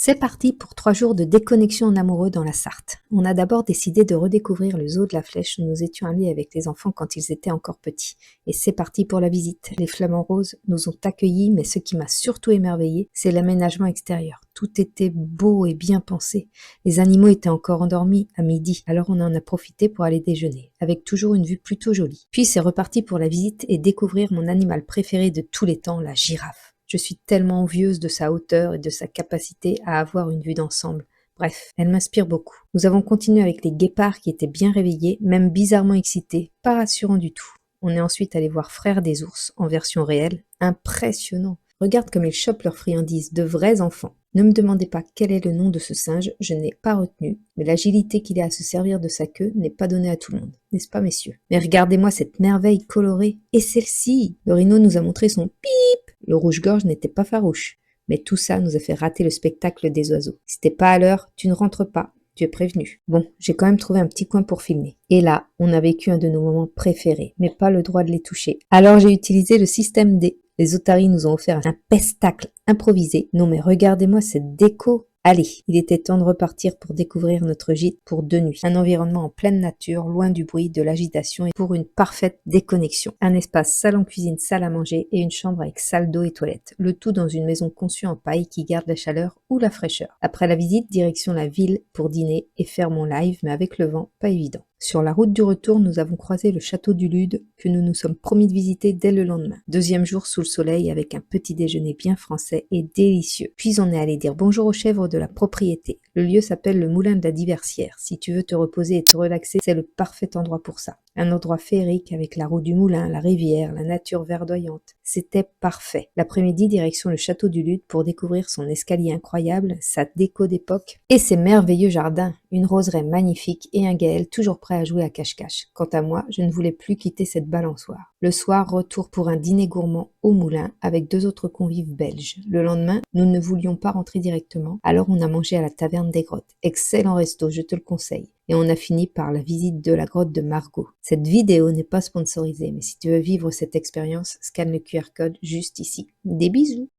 C'est parti pour 3 jours de déconnexion en amoureux dans la Sarthe. On a d'abord décidé de redécouvrir le zoo de la Flèche où nous étions allés avec les enfants quand ils étaient encore petits. Et c'est parti pour la visite. Les flamants roses nous ont accueillis, mais ce qui m'a surtout émerveillé, c'est l'aménagement extérieur. Tout était beau et bien pensé. Les animaux étaient encore endormis à midi, alors on en a profité pour aller déjeuner, avec toujours une vue plutôt jolie. Puis c'est reparti pour la visite et découvrir mon animal préféré de tous les temps, la girafe. Je suis tellement envieuse de sa hauteur et de sa capacité à avoir une vue d'ensemble. Bref, elle m'inspire beaucoup. Nous avons continué avec les guépards qui étaient bien réveillés, même bizarrement excités, pas rassurant du tout. On est ensuite allé voir Frères des ours en version réelle. Impressionnant! Regarde comme ils chopent leurs friandises, de vrais enfants. Ne me demandez pas quel est le nom de ce singe, je n'ai pas retenu, mais l'agilité qu'il a à se servir de sa queue n'est pas donnée à tout le monde, n'est-ce pas messieurs? Mais regardez-moi cette merveille colorée, et celle-ci! Le rhino nous a montré son pip! Le rouge-gorge n'était pas farouche, mais tout ça nous a fait rater le spectacle des oiseaux. Si t'es pas à l'heure, tu ne rentres pas. Tu es prévenu. Bon, j'ai quand même trouvé un petit coin pour filmer. Et là, on a vécu un de nos moments préférés, mais pas le droit de les toucher. Alors j'ai utilisé le système D. Les otaries nous ont offert un pestacle improvisé. Non mais regardez-moi cette déco. Allez, il était temps de repartir pour découvrir notre gîte pour 2 nuits. Un environnement en pleine nature, loin du bruit, de l'agitation et pour une parfaite déconnexion. Un espace salon-cuisine, salle à manger et une chambre avec salle d'eau et toilette. Le tout dans une maison conçue en paille qui garde la chaleur ou la fraîcheur. Après la visite, direction la ville pour dîner et faire mon live, mais avec le vent, pas évident. Sur la route du retour, nous avons croisé le château du Lude que nous nous sommes promis de visiter dès le lendemain. 2e jour sous le soleil avec un petit déjeuner bien français et délicieux. Puis on est allé dire bonjour aux chèvres de la propriété. Le lieu s'appelle le Moulin de la Diversière. Si tu veux te reposer et te relaxer, c'est le parfait endroit pour ça. Un endroit féerique avec la roue du moulin, la rivière, la nature verdoyante. C'était parfait. L'après-midi, direction le château du Lude pour découvrir son escalier incroyable, sa déco d'époque et ses merveilleux jardins. Une roseraie magnifique et un Gaël toujours prêt à jouer à cache-cache. Quant à moi, je ne voulais plus quitter cette balançoire. Le soir, retour pour un dîner gourmand au moulin avec 2 autres convives belges. Le lendemain, nous ne voulions pas rentrer directement, alors on a mangé à la taverne des grottes. Excellent resto, je te le conseille. Et on a fini par la visite de la grotte de Margot. Cette vidéo n'est pas sponsorisée, mais si tu veux vivre cette expérience, scanne le QR code juste ici. Des bisous!